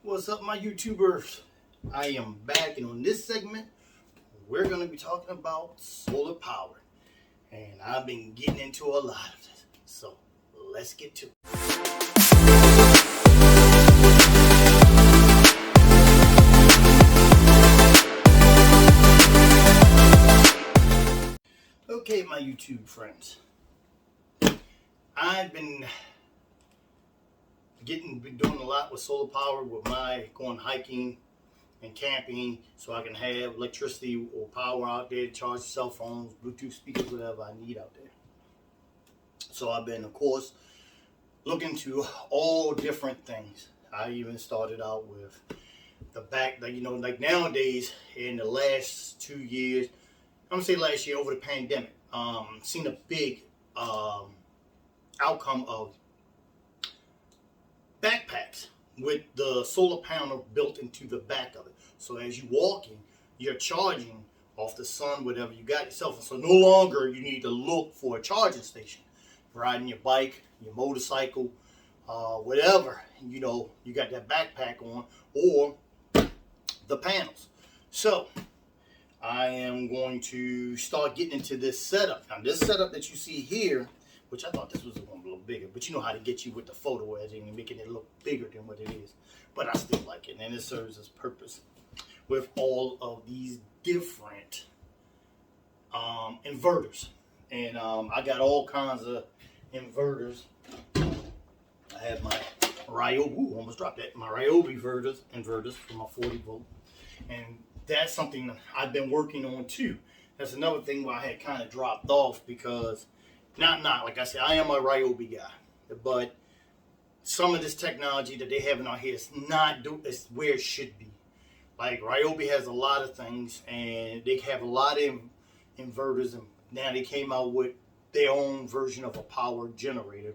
What's up, my YouTubers? I am back, and on this segment, we're going to be talking about solar power. And I've been getting into a lot of this. So, let's get to it. Okay, my YouTube friends. I've been doing a lot with solar power with my going hiking and camping, so I can have electricity or power out there to charge cell phones, Bluetooth speakers, whatever I need out there. So I've been, of course, looking to all different things. I even started out with the back, like nowadays in the last 2 years, I'm gonna say last year over the pandemic, seen a big outcome of backpacks with the solar panel built into the back of it. So as you're walking, you're charging off the sun, whatever you got yourself. So no longer you need to look for a charging station. Riding your bike, your motorcycle, whatever, you got that backpack on, or the panels. So I am going to start getting into this setup. Now this setup that you see here, which I thought this was going to be a little bigger, but you know how to get you with the photo editing and making it look bigger than what it is. But I still like it, and it serves its purpose with all of these different inverters. And I got all kinds of inverters. I have my Ryobi, almost dropped that, my Ryobi inverters for my 40 volt. And that's something that I've been working on too. That's another thing where I had kind of dropped off because not like I said, I am a Ryobi guy, but some of this technology that they have out here is it's where it should be. Like Ryobi has a lot of things, and they have a lot of inverters, and now they came out with their own version of a power generator.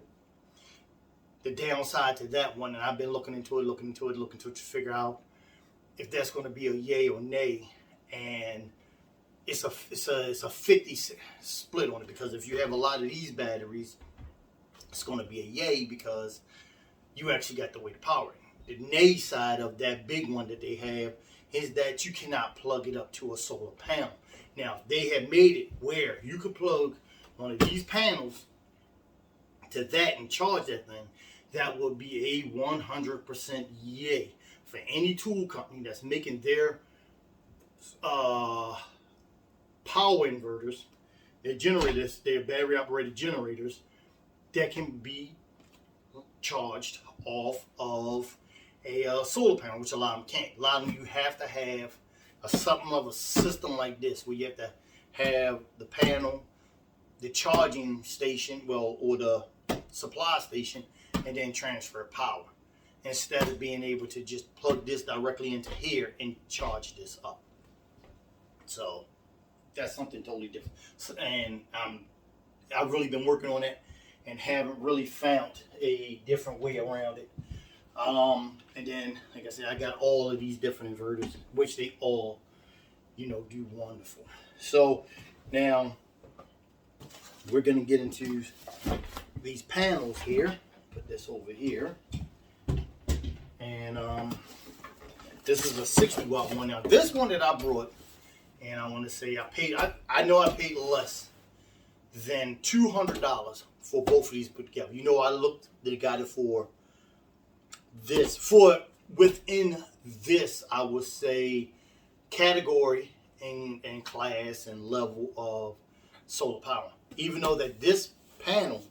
The downside to that one, and I've been looking into it to figure out if that's going to be a yay or nay, and it's a 50 split on it, because if you have a lot of these batteries, it's going to be a yay because you actually got the way to power it. The nay side of that big one that they have is that you cannot plug it up to a solar panel. Now, they have made it where you could plug one of these panels to that and charge that thing. That would be a 100% yay for any tool company that's making their power inverters, their generators, their battery operated generators that can be charged off of a solar panel, which a lot of them can't. A lot of them, you have to have something of a system like this where you have to have the panel, the charging station, or the supply station, and then transfer power, instead of being able to just plug this directly into here and charge this up. So that's something totally different. And I've really been working on it and haven't really found a different way around it. And then, like I said, I got all of these different inverters, which they all, do wonderful. So now we're going to get into these panels here. Put this over here. And this is a 60 watt one. Now this one that I brought, and I want to say I know I paid less than $200 for both of these put together. They got it for this, within this, I would say, category and class and level of solar power. Even though that this panel,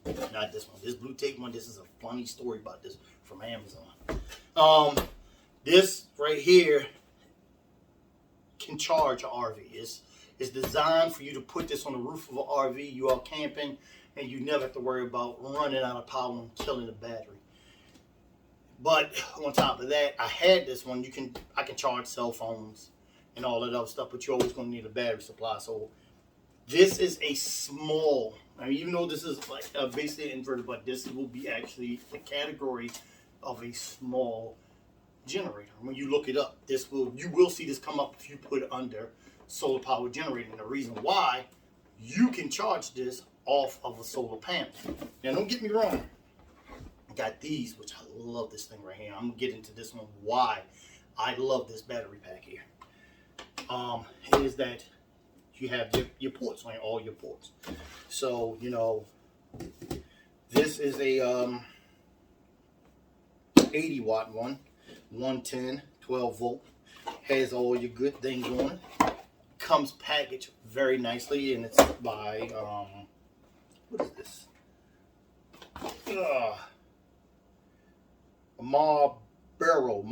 not this one, this blue tape one, this is a funny story about this from Amazon. This right here can charge an RV. It's designed for you to put this on the roof of an RV. You are camping, and you never have to worry about running out of power and killing the battery. But on top of that, I had this one. I can charge cell phones and all that other stuff, but you're always going to need a battery supply. So this is a small, even though this is like basically an inverter, but this will be actually the category of a small generator. When you look it up, you will see this come up if you put it under solar power generator. And the reason why, you can charge this off of a solar panel. Now don't get me wrong, I got these, which I love this thing right here. I'm gonna get into this one, why I love this battery pack here. Is that you have your ports on all your ports. So, you know, this is a 80 watt one, 110, 12 volt, has all your good things on it. Comes packaged very nicely, and it's by what is this? Marrero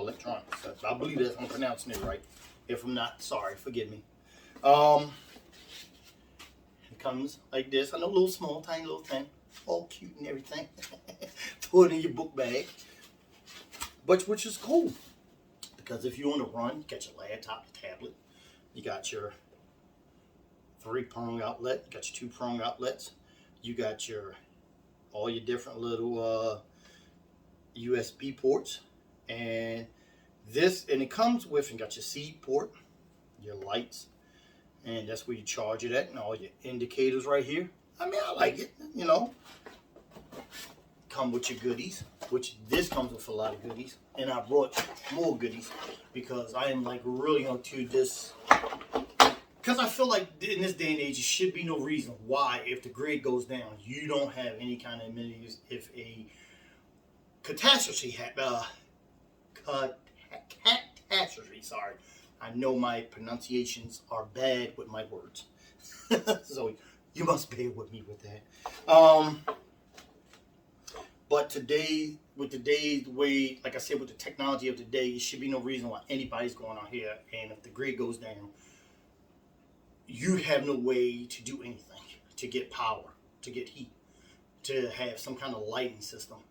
Electronics. I believe that's I'm pronouncing it right. If I'm not, sorry, forgive me. It comes like this. I know, a little small, tiny little thing, all cute and everything. Throw it in your book bag, but which is cool because if you want to run, you got your laptop, your tablet, you got your 3-prong outlet, you got your 2-prong outlets, you got your all your different little USB ports, and it comes with, and got your seed port, your lights, and that's where you charge it at, and all your indicators right here. I mean, I like it, you know. Come with your goodies, which this comes with a lot of goodies, and I brought more goodies because I am like really onto this, because I feel like in this day and age, there should be no reason why, if the grid goes down, you don't have any kind of amenities. If a catastrophe sorry, I know my pronunciations are bad with my words, so you must bear with me with that. But today, with today's way, like I said, with the technology of today, there should be no reason why anybody's going out here, and if the grid goes down, you have no way to do anything, to get power, to get heat, to have some kind of lighting system.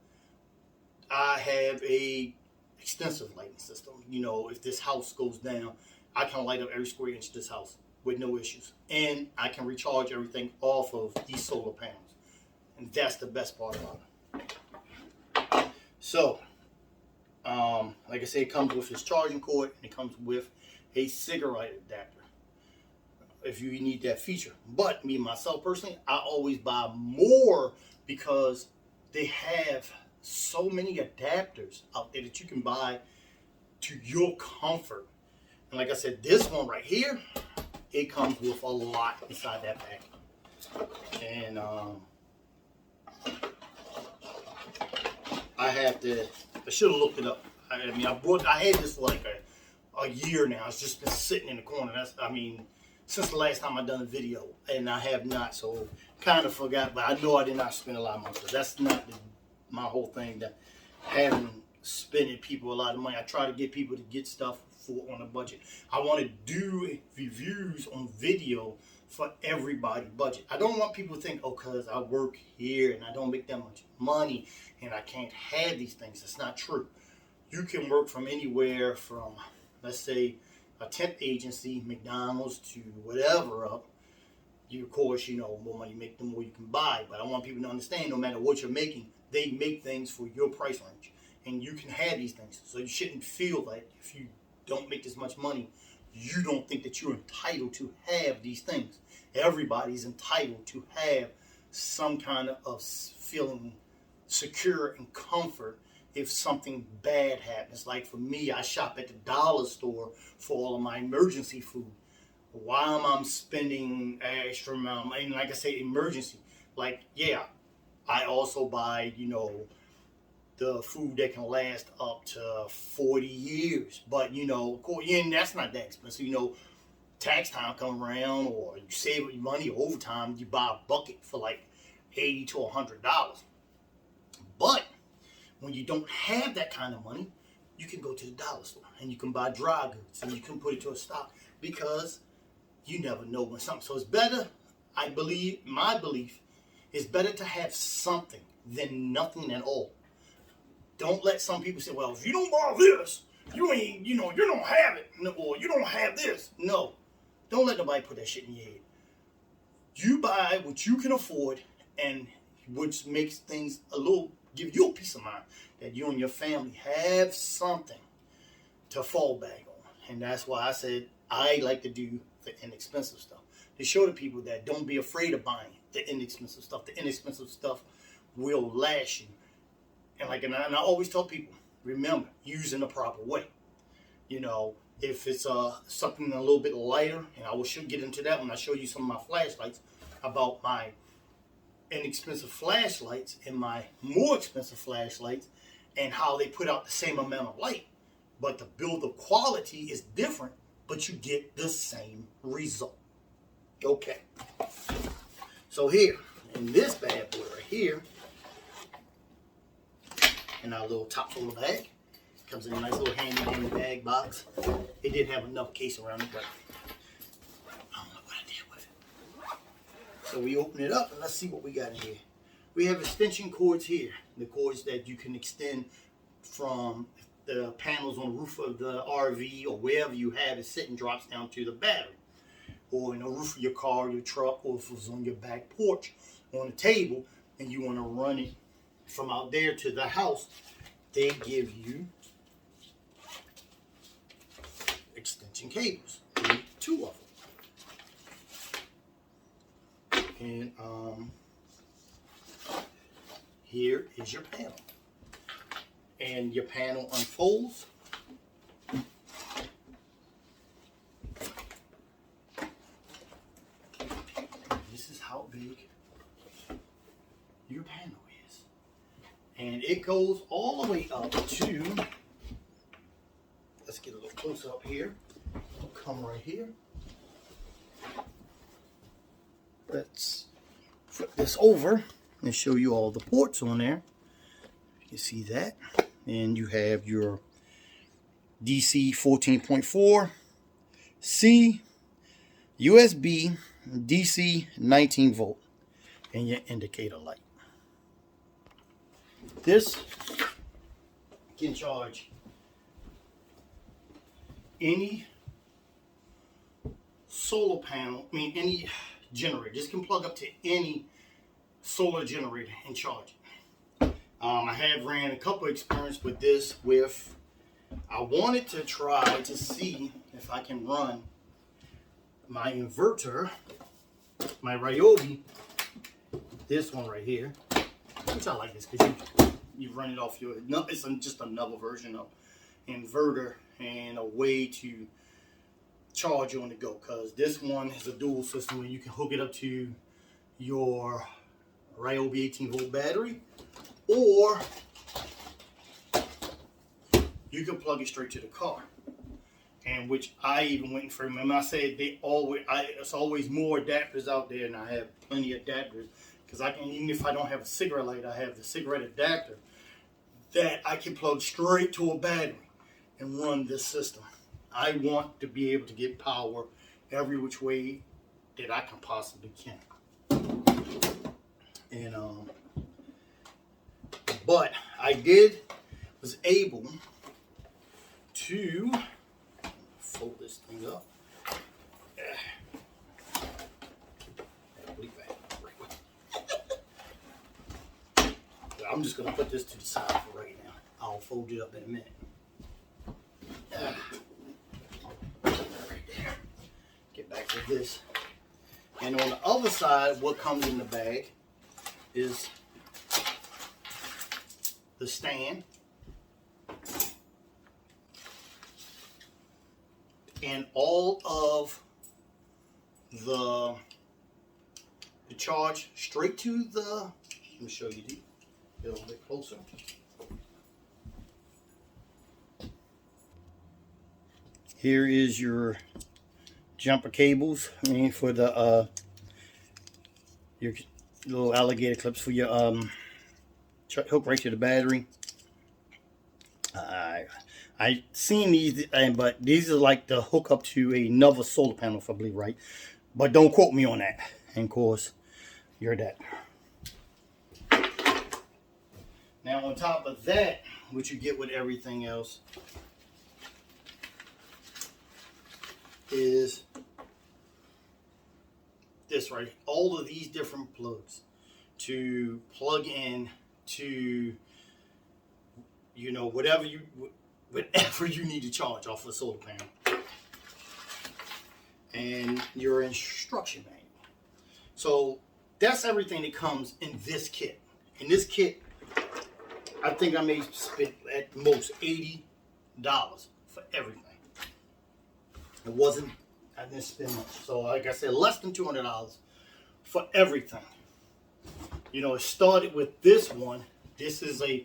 I have a extensive lighting system. You know, if this house goes down, I can light up every square inch of this house with no issues. And I can recharge everything off of these solar panels. And that's the best part about it. So, like I said, it comes with this charging cord, and it comes with a cigarette adapter if you need that feature. But me, myself personally, I always buy more because they have so many adapters out there that you can buy to your comfort. And like I said, this one right here, it comes with a lot inside that pack. And I should have looked it up. I mean, I had this for like a year now. It's just been sitting in the corner. Since the last time I done a video, and I have not, so kind of forgot. But I know I did not spend a lot of money. So that's not my whole thing. That having spending people a lot of money. I try to get people to get stuff on a budget. I want to do reviews on video for everybody budget. I don't want people to think, oh, because I work here and I don't make that much money and I can't have these things. It's not true. You can work from anywhere from, let's say, a temp agency, McDonald's, to whatever up. You, of course, you know, more money you make, the more you can buy. But I want people to understand, no matter what you're making, they make things for your price range. And you can have these things. So you shouldn't feel like if you don't make this much money, you don't think that you're entitled to have these things. Everybody's entitled to have some kind of feeling secure and comfort if something bad happens. Like for me, I shop at the dollar store for all of my emergency food. Why am I spending extra amount? And like I say, emergency. Like, yeah, I also buy, you know, the food that can last up to 40 years. But, you know, of course, and that's not that expensive. You know, tax time come around, or you save your money overtime, you buy a bucket for like $80 to $100. But when you don't have that kind of money, you can go to the dollar store and you can buy dry goods and you can put it to a stock, because you never know when something. So it's better, I believe, my belief is better to have something than nothing at all. Don't let some people say, well, if you don't buy this, you ain't, you know, you don't have it, or you don't have this. No, don't let nobody put that shit in your head. You buy what you can afford, and which makes things give you a peace of mind that you and your family have something to fall back on. And that's why I said I like to do the inexpensive stuff, to show the people that don't be afraid of buying the inexpensive stuff. The inexpensive stuff will last you. And I always tell people, remember, use in the proper way. You know, if it's something a little bit lighter, and I will get into that when I show you some of my flashlights, about my inexpensive flashlights and my more expensive flashlights, and how they put out the same amount of light, but the build of quality is different, but you get the same result. Okay, so here in this bad boy right here, in our little topsolar bag, comes in a nice little handy dandy bag box. It did have another case around it, but I don't know what I did with it. So we open it up and let's see what we got in here. We have extension cords here, the cords that you can extend from the panels on the roof of the RV or wherever you have it sitting, drops down to the battery, or in the roof of your car, your truck, or if it's on your back porch on the table and you want to run it from out there to the house. They give you extension cables, 2 of them. And here is your panel. And your panel unfolds. This is how big your panel is. And it goes all the way up to, let's get a little close up here. I'll come right here. Let's flip this over and show you all the ports on there. You see that? And you have your DC 14.4, C, USB, DC 19 volt, and your indicator light. This can charge any solar panel, any generator. This can plug up to any solar generator and charge it. I have ran a couple experiments with this I wanted to try to see if I can run my inverter, my Ryobi, this one right here, which I like this because you run it off your, it's just another version of inverter and a way to charge on the go, because this one is a dual system where you can hook it up to your Ryobi 18 volt battery, or you can plug it straight to the car. And which I even went for. Remember I said it's always more adapters out there, and I have plenty of adapters, because I can, even if I don't have a cigarette light, I have the cigarette adapter that I can plug straight to a battery and run this system. I want to be able to get power every which way that I can possibly can. And but I was able to fold this thing up. I'm just going to put this to the side for right now. I'll fold it up in a minute. Right there. Get back to this. And on the other side, what comes in the bag is the stand and all of the charge straight to the, let me show you, get a little bit closer. Here is your jumper cables, for the your little alligator clips for your hook right to the battery. I seen these, but these are like the hook up to another solar panel, if I believe right. But don't quote me on that. And of course, your adapter. Now on top of that, what you get with everything else is this right. All of these different plugs to plug in to, whatever you need to charge off of a solar panel, and your instruction manual. So that's everything that comes in this kit. In this kit, I think I may spend at most $80 for everything. It wasn't, I didn't spend much. So like I said, less than $200 for everything. You know, it started with this one. This is a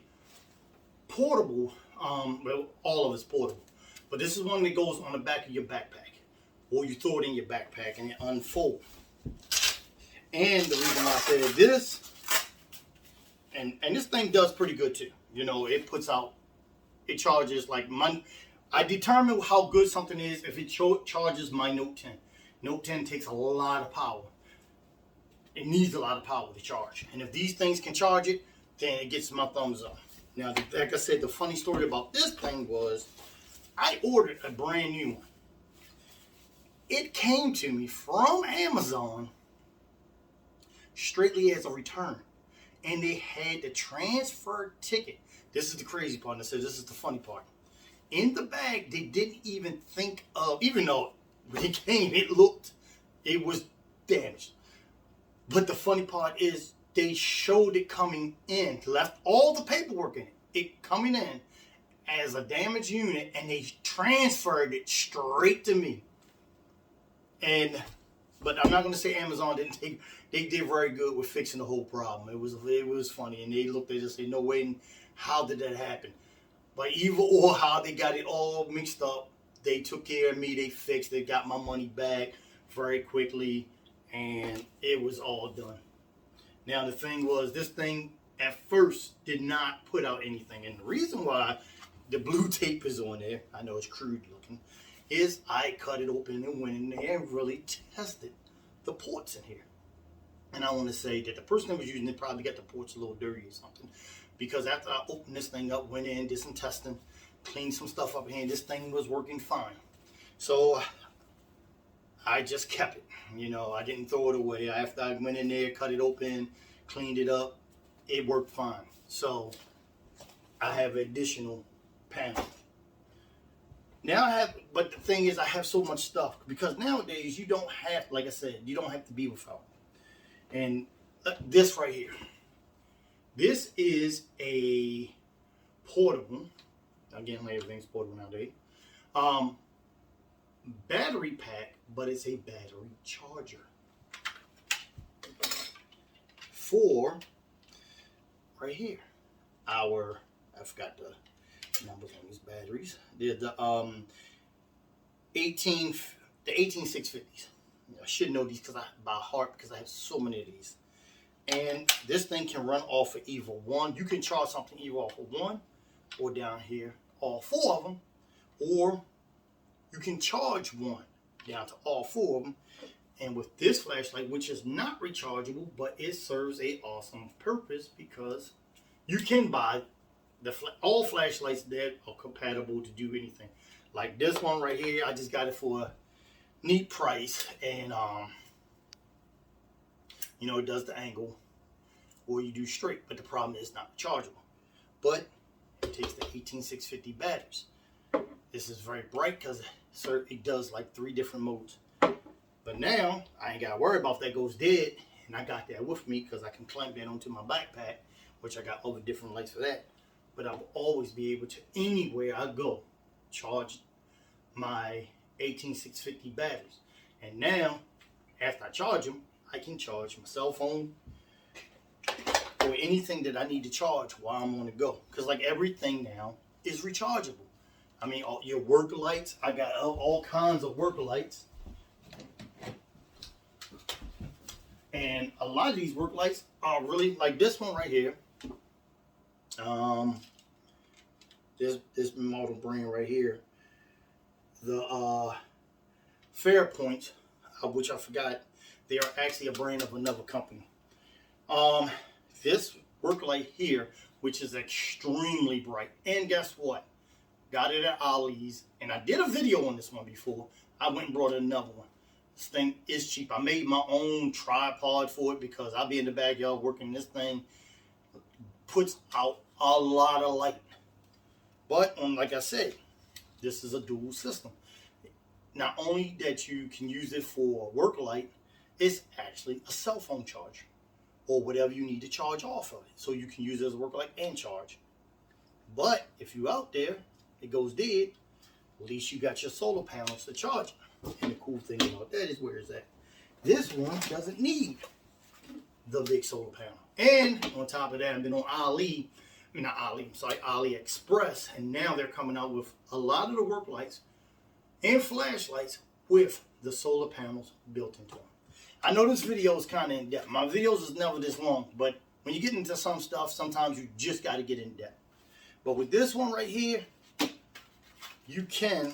portable, well, all of it's portable. But this is one that goes on the back of your backpack. Or you throw it in your backpack and it unfolds. And the reason why I said this, and this thing does pretty good too. You know, it puts out, it charges like I determine how good something is if it charges my Note 10. Note 10 takes a lot of power. It needs a lot of power to charge. And if these things can charge it, then it gets my thumbs up. Now, like I said, the funny story about this thing was I ordered a brand new one. It came to me from Amazon straightly as a return. And they had the transfer ticket. This is the crazy part. And I said, this is the funny part. In the bag, they didn't even think of, even though when it came, it was damaged. But the funny part is they showed it coming in, left all the paperwork in it, coming in as a damaged unit, and they transferred it straight to me. But I'm not going to say Amazon didn't take, they did very good with fixing the whole problem. It was funny, and they looked, they just said, no way, how did that happen? But either or how they got it all mixed up, they took care of me, they fixed it, got my money back very quickly, and it was all done. Now the thing was, this thing at first did not put out anything, and the reason why the blue tape is on there, I know it's crude looking, is I cut it open and went in there and really tested the ports in here. And I want to say that the person that was using it probably got the ports a little dirty or something, because after I opened this thing up, went in, did some testing, cleaned some stuff up here, and this thing was working fine. So I just kept it. You know, I didn't throw it away. After I went in there, cut it open, cleaned it up, it worked fine. So I have an additional panel. Now but the thing is, I have so much stuff, because nowadays you don't have, like I said, you don't have to be without. And this right here, this is a portable, again, everything's portable nowadays, battery pack, but it's a battery charger for, right here, I forgot the numbers on these batteries. They're the 18650s. I should know these by heart, because I have so many of these. And this thing can run off of either one. You can charge something either off of one, or down here, all four of them. Or you can charge one down to all four of them. And with this flashlight, which is not rechargeable, but it serves a awesome purpose, because you can buy all flashlights that are compatible to do anything. Like this one right here, I just got it for a neat price, and you know, it does the angle, or you do straight, but the problem is it's not chargeable. But it takes the 18650 batteries. This is very bright, because it does like 3 different modes. But now I ain't gotta worry about if that goes dead, and I got that with me because I can clamp that onto my backpack, which I got other different lights for that. But I'll always be able to, anywhere I go, charge my 18650 batteries. And now, after I charge them, I can charge my cell phone or anything that I need to charge while I'm on the go. Because like everything now is rechargeable. I mean, all your work lights, I got all kinds of work lights. And a lot of these work lights are really, like this one right here. This model brand right here, the Fairpoint, which I forgot, they are actually a brand of another company. This work light here, which is extremely bright, and guess what? Got it at Ollie's, and I did a video on this one before. I went and brought another one. This thing is cheap. I made my own tripod for it, because I'll be in the backyard working. This thing puts out a lot of light. But like I said, this is a dual system. Not only that you can use it for work light, it's actually a cell phone charger. or whatever you need to charge off of it. So you can use it as a work light and charge. But if you're out there, it goes dead, at least you got your solar panels to charge it. And the cool thing about that is, where is that? This one doesn't need the big solar panel. And on top of that, I've been on AliExpress, and now they're coming out with a lot of the work lights and flashlights with the solar panels built into them. I know this video is kind of in depth. My videos is never this long, but when you get into some stuff, sometimes you just got to get in depth. But with this one right here, you can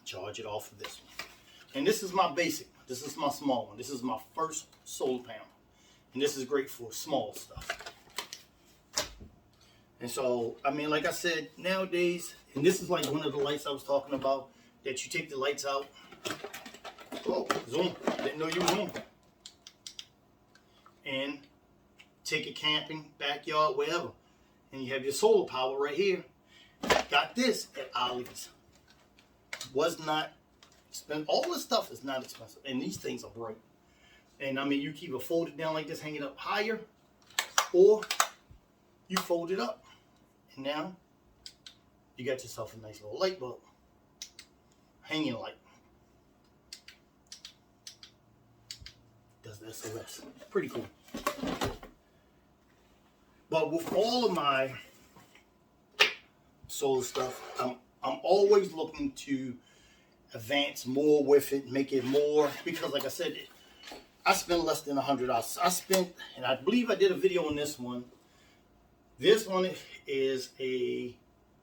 charge it off of this one. And this is my basic. This is my small one. This is my first solar panel. And this is great for small stuff. And so, I mean, like I said, nowadays, and this is like one of the lights I was talking about, that you take the lights out. Oh, zoom. Didn't know you were on. And take it camping, backyard, wherever. And you have your solar power right here. Got this at Ollie's. Was not expensive. All this stuff is not expensive. And these things are bright. And I mean, you keep it folded down like this, hang it up higher, or you fold it up. And now you got yourself a nice little light bulb. Hanging light. Does the SOS. Pretty cool. But with all of my solar stuff, I'm always looking to advance more with it, make it more, because like I said, I spent less than $100. I spent, and I believe I did a video on this one. This one is a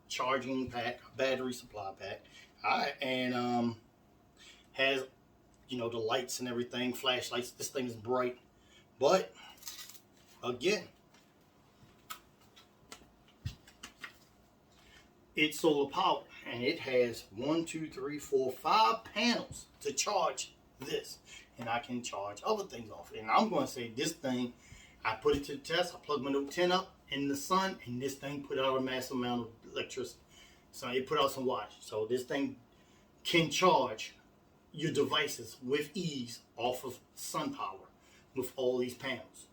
charging pack, a battery supply pack, and has, you know, the lights and everything, flashlights. This thing is bright, but again, it's solar powered, and it has 1, 2, 3, 4, 5 panels to charge this, and I can charge other things off. And I'm going to say this thing, I put it to the test. I plugged my Note 10 up in the sun, and this thing put out a massive amount of electricity. So it put out some wattage. So this thing can charge your devices with ease off of sun power with all these panels.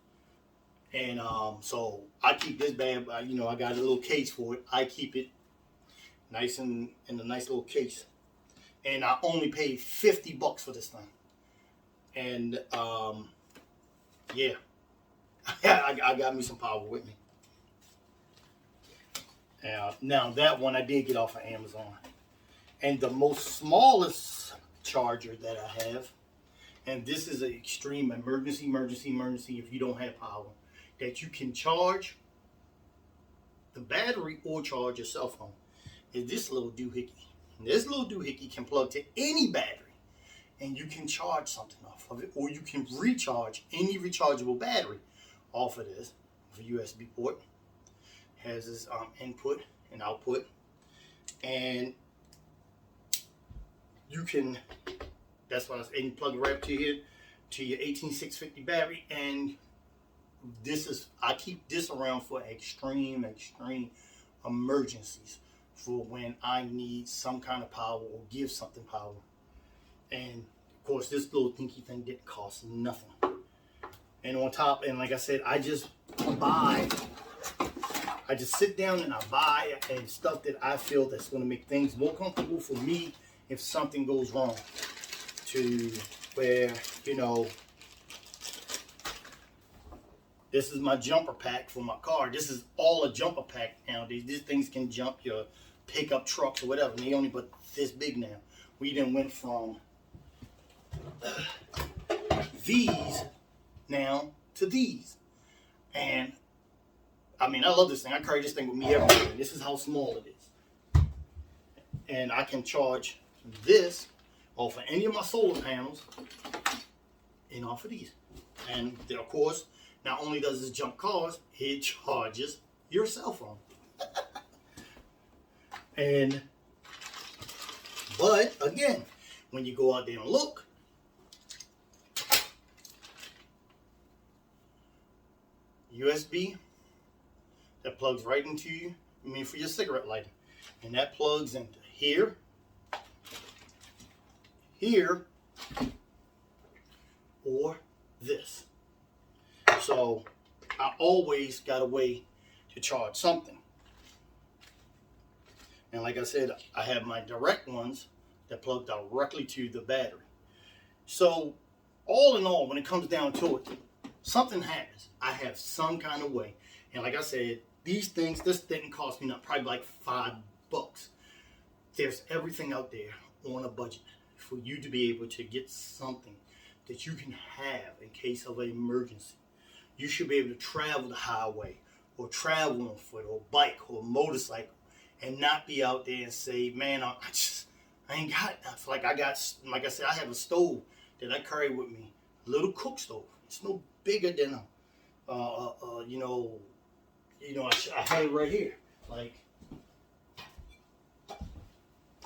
And so I keep this bad. You know, I got a little case for it. I keep it nice in a nice little case, and I only paid $50 for this thing. And yeah, I got me some power with me. Now that one I did get off of Amazon, and the most smallest charger that I have, and this is an extreme emergency if you don't have power, that you can charge the battery or charge your cell phone, is this little doohickey. This little doohickey can plug to any battery, and you can charge something off of it, or you can recharge any rechargeable battery off of this with a USB port. Has this input and output, and you can, that's what I was, and you plug it right up to here to your 18650 battery. And this is, I keep this around for extreme emergencies, for when I need some kind of power or give something power. And of course, this little dinky thing didn't cost nothing. And on top, and like I said, I just sit down and I buy and stuff that I feel that's going to make things more comfortable for me if something goes wrong. To where, you know, this is my jumper pack for my car. This is all a jumper pack nowadays. These things can jump your pickup trucks or whatever. And they only but this big now. We then went from these now to these. And I mean, I love this thing. I carry this thing with me everywhere. This is how small it is. And I can charge this off of any of my solar panels and off of these. And then, of course, not only does this jump cars, it charges your cell phone. But again, when you go out there and look, USB, that plugs right into you, for your cigarette lighter. And that plugs into here, or this. So I always got a way to charge something. And like I said, I have my direct ones that plug directly to the battery. So all in all, when it comes down to it, something happens. I have some kind of way. And like I said, these things, this didn't cost me probably like $5. There's everything out there on a budget for you to be able to get something that you can have in case of an emergency. You should be able to travel the highway or travel on foot or bike or motorcycle and not be out there and say, man, I ain't got enough. Like I said, I have a stove that I carry with me, a little cook stove. It's no bigger than I have it right here. Like,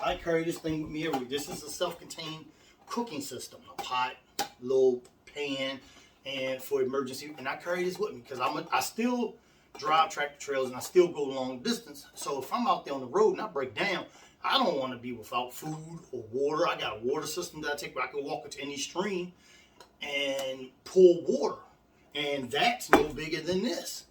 I carry this thing with me everywhere. This is a self-contained cooking system, a pot, little pan, and for emergency. And I carry this with me because I still drive tractor trails and I still go long distance. So if I'm out there on the road and I break down, I don't want to be without food or water. I got a water system that I take where I can walk into any stream and pull water. And that's no bigger than this.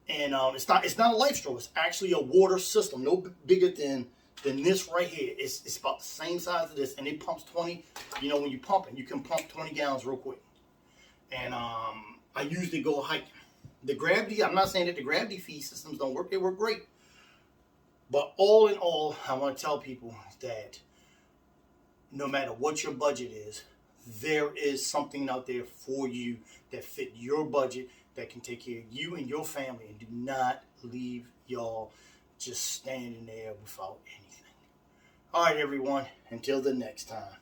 And it's not a life straw. It's actually a water system, no bigger than this right here. It's about the same size of this, and it pumps 20. You know, when you pump it, you can pump 20 gallons real quick. And I usually go hiking. The gravity, I'm not saying that the gravity feed systems don't work. They work great. But all in all, I want to tell people that no matter what your budget is, there is something out there for you that fit your budget, that can take care of you and your family, and do not leave y'all just standing there without anything. All right, everyone, until the next time.